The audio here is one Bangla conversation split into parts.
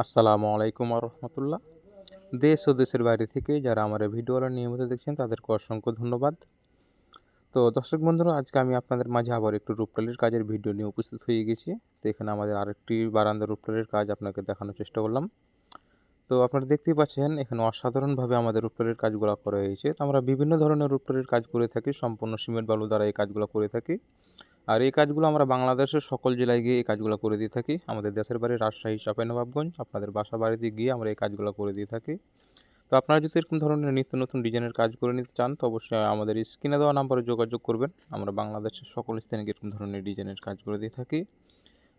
আসসালামু আলাইকুম রহমতুল্লাহ। দেশ ও দেশের বাইরে থেকে যারা আমার এই ভিডিওটা নিয়মিত দেখছেন তাদেরকে অসংখ্য ধন্যবাদ। তো দর্শক বন্ধুরা, আজকে আমি আপনাদের মাঝে আবার একটু রূপটালির কাজের ভিডিও নিয়ে উপস্থিত হয়ে গেছি। তো এখানে আমাদের আরেকটি বারান্দা রূপটালির কাজ আপনাকে দেখানোর চেষ্টা করলাম। তো আপনারা দেখতেই পাচ্ছেন এখানে অসাধারণভাবে আমাদের রূপটালির কাজগুলো করা হয়েছে। তো আমরা বিভিন্ন ধরনের রূপটালির কাজ করে থাকি, সম্পূর্ণ সিমেন্ট বালু দ্বারা এই কাজগুলো করে থাকি। আর এই কাজগুলো আমরা বাংলাদেশের সকল জেলায় গিয়ে এই কাজগুলো করে দিয়ে থাকি। আমাদের দেশের বাড়ি রাজশাহী, চাঁপাইনবাবগঞ্জ, আপনাদের বাসা বাড়িতে গিয়ে আমরা এই কাজগুলো করে দিয়ে থাকি। তো আপনারা যদি এরকম ধরনের নিত্য নতুন ডিজাইনের কাজ করে নিতে চান তো অবশ্যই আমাদের স্ক্রিনে দেওয়া নাম্বারে যোগাযোগ করবেন। আমরা বাংলাদেশের সকল স্থানে এরকম ধরনের ডিজাইনের কাজ করে দিয়ে থাকি।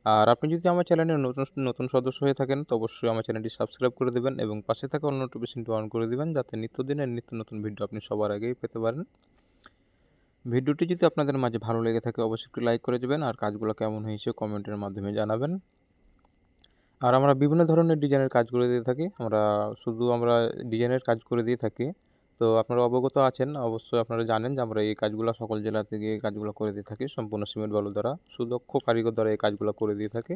আর আপনি যদি আমার চ্যানেলের নতুন নতুন সদস্য হয়ে থাকেন তো অবশ্যই আমার চ্যানেলটি সাবস্ক্রাইব করে দেবেন এবং পাশে থাকা অল নোটিফিকেশনটি অন করে দেবেন, যাতে নিত্যদিনের নিত্য নতুন ভিডিও আপনি সবার আগেই পেতে পারেন। ভিডিওটি যদি আপনাদের মাঝে ভালো লেগে থাকে অবশ্যই একটু লাইক করে দেবেন, আর কাজগুলো কেমন হয়েছে কমেন্টের মাধ্যমে জানাবেন। আর আমরা বিভিন্ন ধরনের ডিজাইনের কাজ করে দিয়ে থাকি। আমরা ডিজাইনের কাজ করে দিয়ে থাকি। তো আপনারা অবগত আছেন, অবশ্যই আপনারা জানেন যে আমরা এই কাজগুলো সকল জেলা থেকে এই কাজগুলো করে দিয়ে থাকি সম্পূর্ণ সিমেন্ট বালু দ্বারা, সুদক্ষ কারিগর দ্বারা এই কাজগুলো করে দিয়ে থাকি।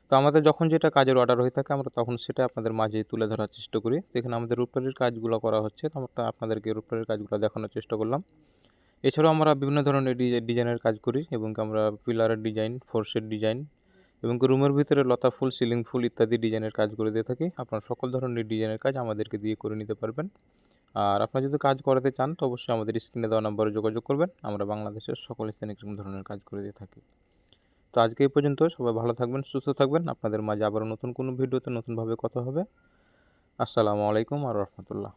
তো আমাদের যখন যেটা কাজের অর্ডার হয়ে থাকে আমরা তখন সেটা আপনাদের মাঝে তুলে ধরার চেষ্টা করি। এখানে আমাদের রূপটালির কাজগুলো করা হচ্ছে, তো আমরা আপনাদেরকে রূপটালির কাজগুলো দেখানোর চেষ্টা করলাম। এছাড়াও আমরা বিভিন্ন ধরনের ডিজাইনের কাজ করি এবং আমরা পিলারের ডিজাইন, ফোর্সের ডিজাইন এবং রুমের ভিতরে লতা ফুল, সিলিং ফুল ইত্যাদি ডিজাইনের কাজ করে দিয়ে থাকি। আপনারা সকল ধরনের ডিজাইনের কাজ আমাদেরকে দিয়ে করে নিতে পারবেন। আর আপনারা যদি কাজ করাতে চান তো অবশ্যই আমাদের স্ক্রিনে দেওয়া নম্বরে যোগাযোগ করবেন। আমরা বাংলাদেশের সকল স্থানে এরকম ধরনের কাজ করে দিয়ে থাকি। তো আজকে এই পর্যন্ত। সবাই ভালো থাকবেন, সুস্থ থাকবেন। আপনাদের মাঝে আবারও নতুন কোনো ভিডিওতে নতুনভাবে কথা হবে। আসসালামু আলাইকুম আর রহমতুল্লাহ।